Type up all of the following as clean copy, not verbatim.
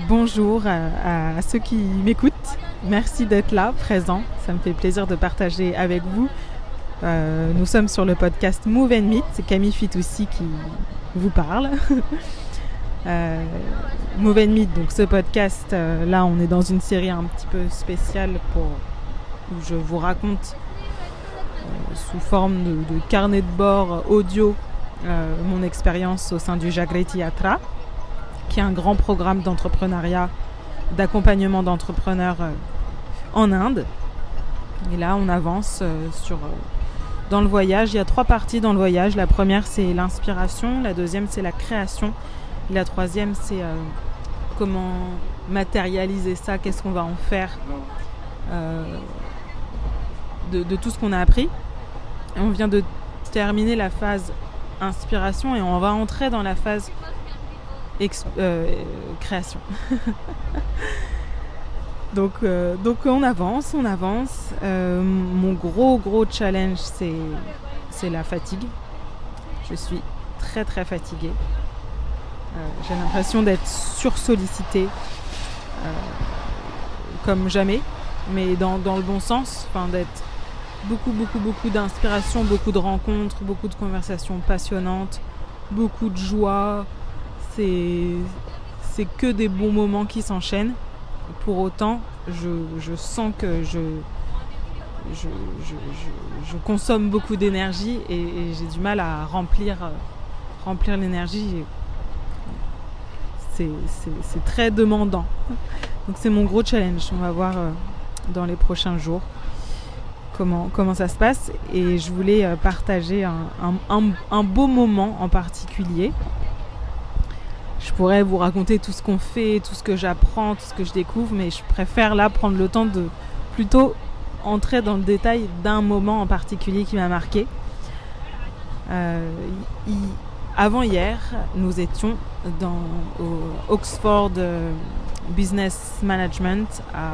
Bonjour à ceux qui m'écoutent. Merci d'être là, présents. Ça me fait plaisir de partager avec vous. Nous sommes sur le podcast Move and Meet. C'est Camille Fitoussi qui vous parle. Move and Meet, donc ce podcast, là on est dans une série un petit peu spéciale où je vous raconte sous forme de carnet de bord audio mon expérience au sein du Jagriti Yatra, qui est un grand programme d'entrepreneuriat, d'accompagnement d'entrepreneurs en Inde. Et là, on avance dans le voyage. Il y a 3 parties dans le voyage. La première, c'est l'inspiration. La deuxième, c'est la création. Et la troisième, c'est comment matérialiser ça, qu'est-ce qu'on va en faire de tout ce qu'on a appris. Et on vient de terminer la phase inspiration et on va entrer dans la phase création. donc on avance. Mon gros challenge, c'est la fatigue. Je suis très très fatiguée. J'ai l'impression d'être sursollicitée comme jamais, mais dans le bon sens, d'être beaucoup d'inspiration, beaucoup de rencontres, beaucoup de conversations passionnantes, beaucoup de joie. C'est que des bons moments qui s'enchaînent. Pour autant, je sens que je consomme beaucoup d'énergie et j'ai du mal à remplir l'énergie. C'est très demandant. Donc c'est mon gros challenge. On va voir dans les prochains jours comment ça se passe. Et je voulais partager un beau moment en particulier. Je pourrais vous raconter tout ce qu'on fait, tout ce que j'apprends, tout ce que je découvre, mais je préfère là prendre le temps de plutôt entrer dans le détail d'un moment en particulier qui m'a marqué. Avant-hier, nous étions au Oxford Business Management à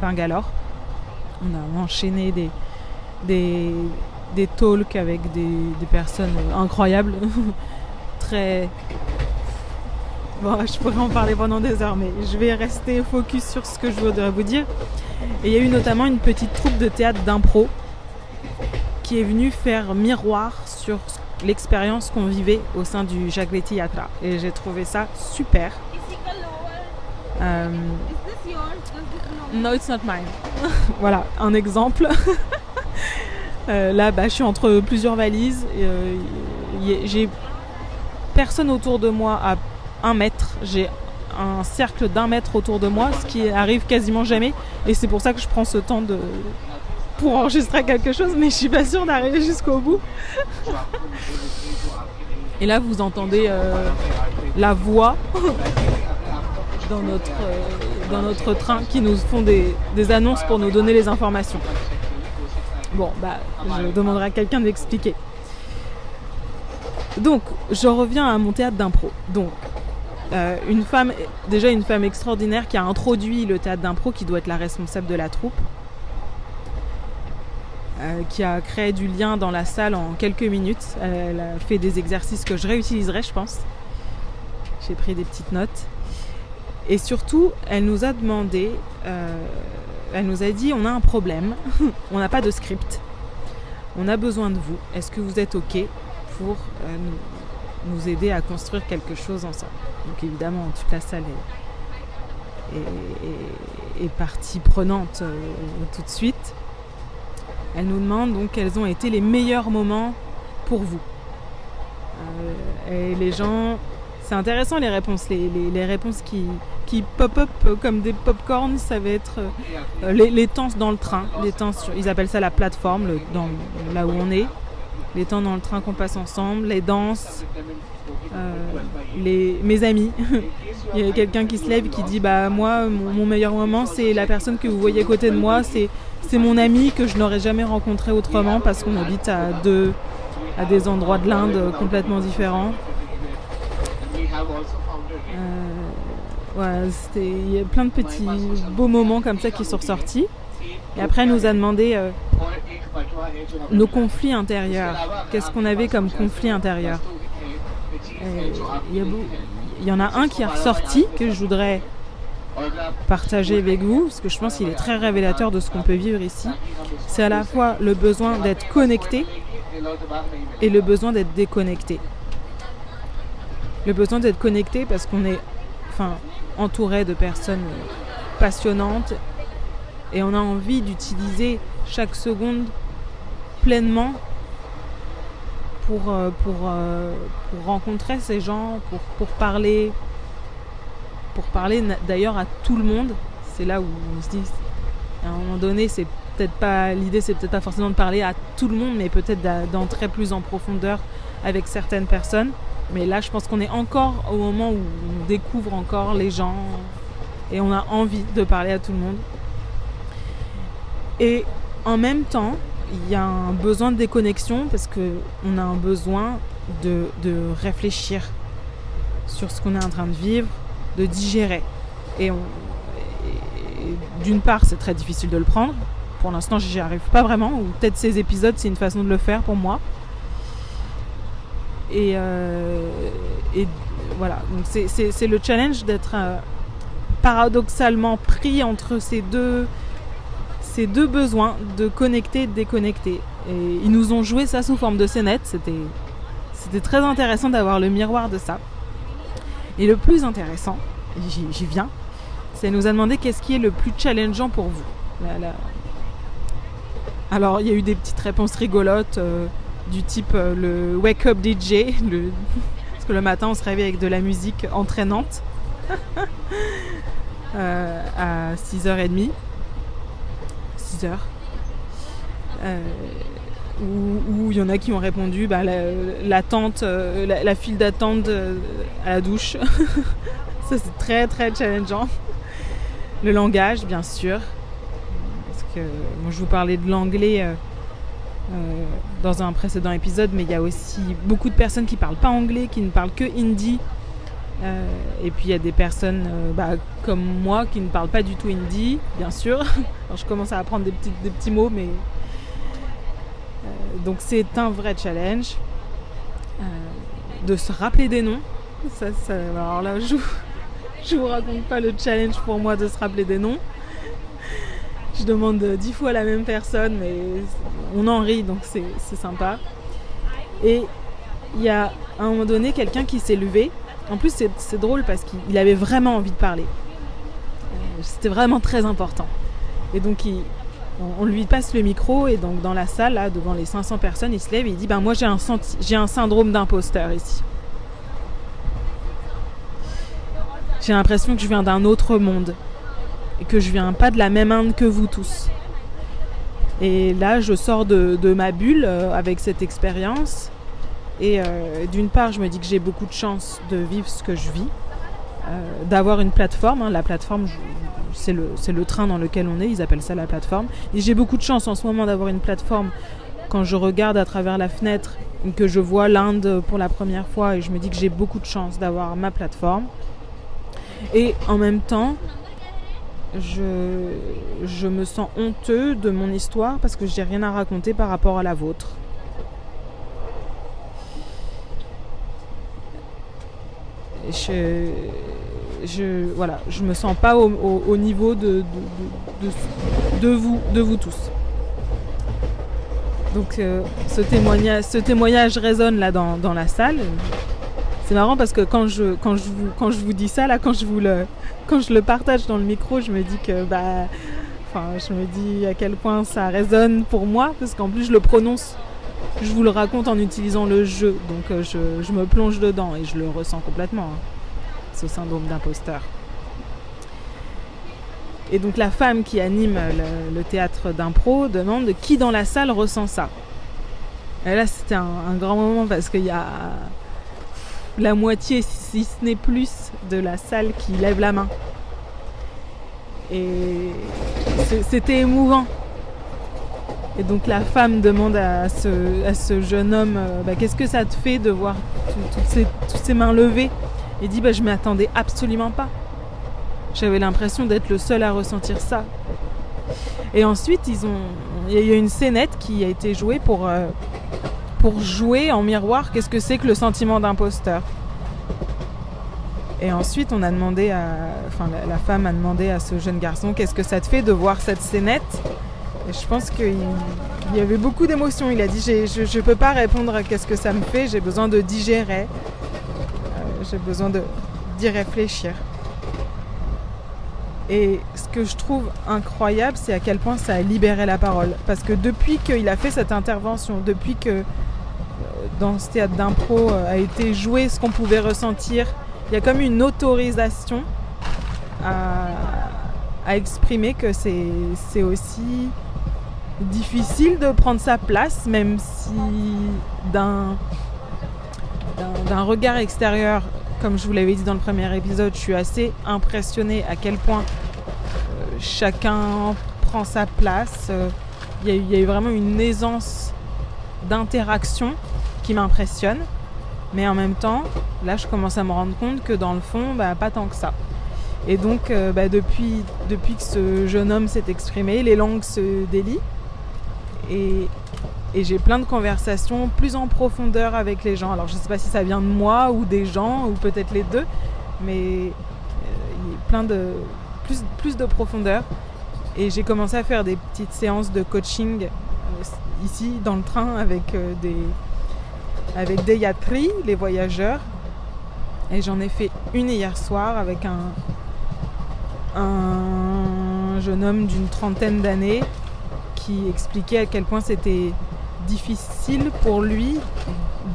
Bangalore. On a enchaîné des talks avec des personnes incroyables, très... Bon, je pourrais en parler pendant des heures, mais je vais rester focus sur ce que je voudrais vous dire. Et il y a eu notamment une petite troupe de théâtre d'impro qui est venue faire miroir sur l'expérience qu'on vivait au sein du Jagriti Yatra. Et j'ai trouvé ça super. No, it's not mine. Voilà, un exemple. Là, je suis entre plusieurs valises. J'ai personne autour de moi à 1 mètre. J'ai un cercle d'1 mètre autour de moi, ce qui arrive quasiment jamais. Et c'est pour ça que je prends ce temps pour enregistrer quelque chose, mais je suis pas sûre d'arriver jusqu'au bout. Et là, vous entendez la voix dans notre train qui nous font des annonces pour nous donner les informations. Bon, je demanderai à quelqu'un d'expliquer. Donc, je reviens à mon théâtre d'impro. Donc, une femme extraordinaire qui a introduit le théâtre d'impro, qui doit être la responsable de la troupe, qui a créé du lien dans la salle en quelques minutes. Elle a fait des exercices que je réutiliserai, je pense. J'ai pris des petites notes. Et surtout, elle nous a demandé, elle nous a dit, on a un problème, on n'a pas de script, on a besoin de vous. Est-ce que vous êtes OK pour nous aider à construire quelque chose ensemble? Donc évidemment, toute la salle est partie prenante tout de suite. Elle nous demande donc quels ont été les meilleurs moments pour vous. Et les gens... C'est intéressant les réponses. Les réponses qui pop-up comme des pop-corns, ça va être les temps dans le train. Ils appellent ça la plateforme, là où on est. Les temps dans le train qu'on passe ensemble, les danses, mes amis. Il y a quelqu'un qui se lève et qui dit moi, mon meilleur moment, c'est la personne que vous voyez à côté de moi. C'est mon ami que je n'aurais jamais rencontré autrement parce qu'on habite à des endroits de l'Inde complètement différents. Il y a plein de petits beaux moments comme ça qui sont ressortis. Et après, elle nous a demandé nos conflits intérieurs. Qu'est-ce qu'on avait comme conflit intérieur? Il y en a un qui est ressorti que je voudrais partager avec vous, parce que je pense qu'il est très révélateur de ce qu'on peut vivre ici. C'est à la fois le besoin d'être connecté et le besoin d'être déconnecté. Le besoin d'être connecté parce qu'on est entouré de personnes passionnantes et on a envie d'utiliser chaque seconde pleinement pour rencontrer ces gens, pour parler d'ailleurs à tout le monde. C'est là où on se dit, à un moment donné, l'idée c'est peut-être pas forcément de parler à tout le monde, mais peut-être d'entrer plus en profondeur avec certaines personnes. Mais là, je pense qu'on est encore au moment où on découvre encore les gens et on a envie de parler à tout le monde. Et en même temps, il y a un besoin de déconnexion parce qu'on a un besoin de réfléchir sur ce qu'on est en train de vivre, de digérer. Et d'une part, c'est très difficile de le prendre. Pour l'instant, j'y arrive pas vraiment. Ou peut-être ces épisodes, c'est une façon de le faire pour moi. Et voilà. Donc c'est le challenge d'être paradoxalement pris entre ces deux besoins de connecter et de déconnecter. Et ils nous ont joué ça sous forme de scénette. C'était très intéressant d'avoir le miroir de ça. Et le plus intéressant, j'y viens, c'est nous a demandé qu'est-ce qui est le plus challengeant pour vous. Alors, il y a eu des petites réponses rigolotes du type le Wake Up DJ, parce que le matin, on se réveille avec de la musique entraînante à 6h30. 6h. Où il y en a qui ont répondu l'attente, la file d'attente à la douche. Ça, c'est très très challengeant. Le langage, bien sûr, parce que je vous parlais de l'anglais dans un précédent épisode, mais il y a aussi beaucoup de personnes qui parlent pas anglais, qui ne parlent que hindi, et puis il y a des personnes comme moi qui ne parlent pas du tout hindi, bien sûr. Alors, je commence à apprendre des petits mots, mais donc c'est un vrai challenge de se rappeler des noms. Alors là, je vous raconte pas le challenge pour moi de se rappeler des noms. Je demande 10 fois la même personne, mais on en rit, donc c'est sympa. Et il y a à un moment donné quelqu'un qui s'est levé. En plus, c'est drôle parce qu'il avait vraiment envie de parler. C'était vraiment très important. Et donc, on lui passe le micro et donc dans la salle, là, devant les 500 personnes, il se lève et il dit moi j'ai un syndrome d'imposteur ici. J'ai l'impression que je viens d'un autre monde et que je viens pas de la même Inde que vous tous. Et là, je sors de ma bulle avec cette expérience. Et d'une part, je me dis que j'ai beaucoup de chance de vivre ce que je vis, d'avoir une plateforme. La plateforme, c'est le train dans lequel on est, ils appellent ça la plateforme. Et j'ai beaucoup de chance en ce moment d'avoir une plateforme quand je regarde à travers la fenêtre et que je vois l'Inde pour la première fois et je me dis que j'ai beaucoup de chance d'avoir ma plateforme. Et en même temps, je me sens honteux de mon histoire parce que j'ai rien à raconter par rapport à la vôtre. Je me sens pas au niveau de vous tous. Donc ce témoignage résonne là dans la salle. C'est marrant parce que quand je vous dis ça là, quand je le partage dans le micro, je me dis que je me dis à quel point ça résonne pour moi parce qu'en plus je le prononce. Je vous le raconte en utilisant le jeu, donc je me plonge dedans et je le ressens complètement, ce syndrome d'imposteur. Et donc la femme qui anime le théâtre d'impro demande qui dans la salle ressent ça. Et là c'était un grand moment parce qu'il y a la moitié, si ce n'est plus, de la salle qui lève la main. Et c'était émouvant. Et donc la femme demande à ce jeune homme qu'est-ce que ça te fait de voir toutes ces mains levées. Il dit je m'y attendais absolument pas. J'avais l'impression d'être le seul à ressentir ça. Et ensuite il y a une scénette qui a été jouée pour jouer en miroir qu'est-ce que c'est que le sentiment d'imposteur. Et ensuite, la femme a demandé à ce jeune garçon, qu'est-ce que ça te fait de voir cette scénette ? Et je pense qu'il y avait beaucoup d'émotions. Il a dit, je ne peux pas répondre à qu'est-ce que ça me fait, j'ai besoin de digérer, j'ai besoin d'y réfléchir. Et ce que je trouve incroyable, c'est à quel point ça a libéré la parole. Parce que depuis qu'il a fait cette intervention, depuis que dans ce théâtre d'impro a été joué ce qu'on pouvait ressentir, il y a comme une autorisation à exprimer que c'est aussi difficile de prendre sa place, même si d'un regard extérieur, comme je vous l'avais dit dans le premier épisode, je suis assez impressionnée à quel point chacun prend sa place. Il y a eu vraiment une aisance d'interaction qui m'impressionne. Mais en même temps, là, je commence à me rendre compte que dans le fond, pas tant que ça. Et donc, depuis que ce jeune homme s'est exprimé, les langues se délient. Et j'ai plein de conversations plus en profondeur avec les gens. Alors, je ne sais pas si ça vient de moi ou des gens, ou peut-être les deux. Mais il y a plein de... plus de profondeur. Et j'ai commencé à faire des petites séances de coaching ici, dans le train, avec des yatris, les voyageurs. Et j'en ai fait une hier soir avec un jeune homme d'une trentaine d'années qui expliquait à quel point c'était difficile pour lui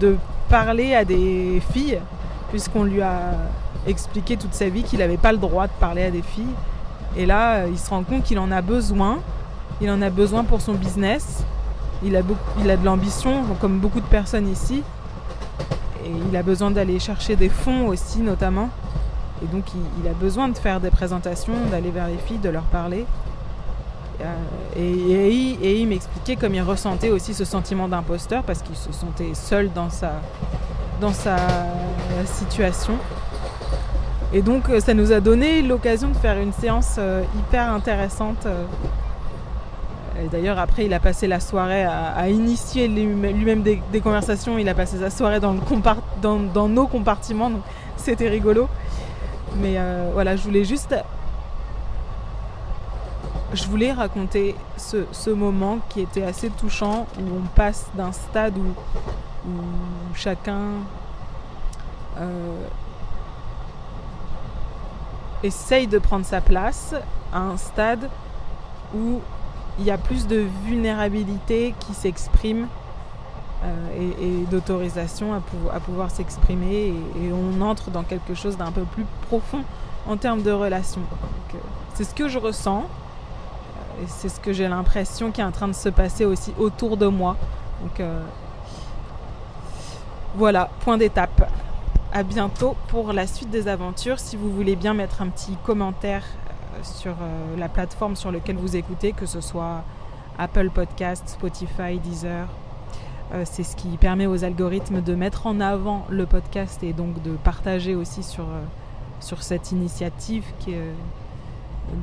de parler à des filles, puisqu'on lui a expliqué toute sa vie qu'il n'avait pas le droit de parler à des filles. Et là, il se rend compte qu'il en a besoin. Il en a besoin pour son business. Il a de l'ambition, comme beaucoup de personnes ici. Et il a besoin d'aller chercher des fonds aussi, notamment. Et donc, il a besoin de faire des présentations, d'aller vers les filles, de leur parler. Et il m'expliquait comme il ressentait aussi ce sentiment d'imposteur, parce qu'il se sentait seul dans sa situation. Et donc, ça nous a donné l'occasion de faire une séance hyper intéressante. Et d'ailleurs, après, il a passé la soirée à initier lui-même des conversations. Il a passé sa soirée dans nos compartiments, donc c'était rigolo. Mais voilà, je voulais raconter ce moment qui était assez touchant, où on passe d'un stade où chacun essaye de prendre sa place, à un stade où il y a plus de vulnérabilité qui s'exprime et d'autorisation à pouvoir s'exprimer, et on entre dans quelque chose d'un peu plus profond en termes de relation. Donc, c'est ce que je ressens, et c'est ce que j'ai l'impression qui est en train de se passer aussi autour de moi. Donc voilà, point d'étape. À bientôt pour la suite des aventures. Si vous voulez bien mettre un petit commentaire sur la plateforme sur laquelle vous écoutez, que ce soit Apple Podcast, Spotify, Deezer, c'est ce qui permet aux algorithmes de mettre en avant le podcast et donc de partager aussi sur cette initiative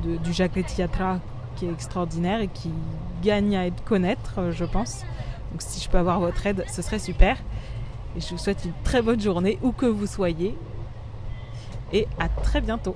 du Jacques Letiatra, qui est extraordinaire et qui gagne à être connaître, je pense. Donc si je peux avoir votre aide, ce serait super. Et je vous souhaite une très bonne journée où que vous soyez. Et à très bientôt.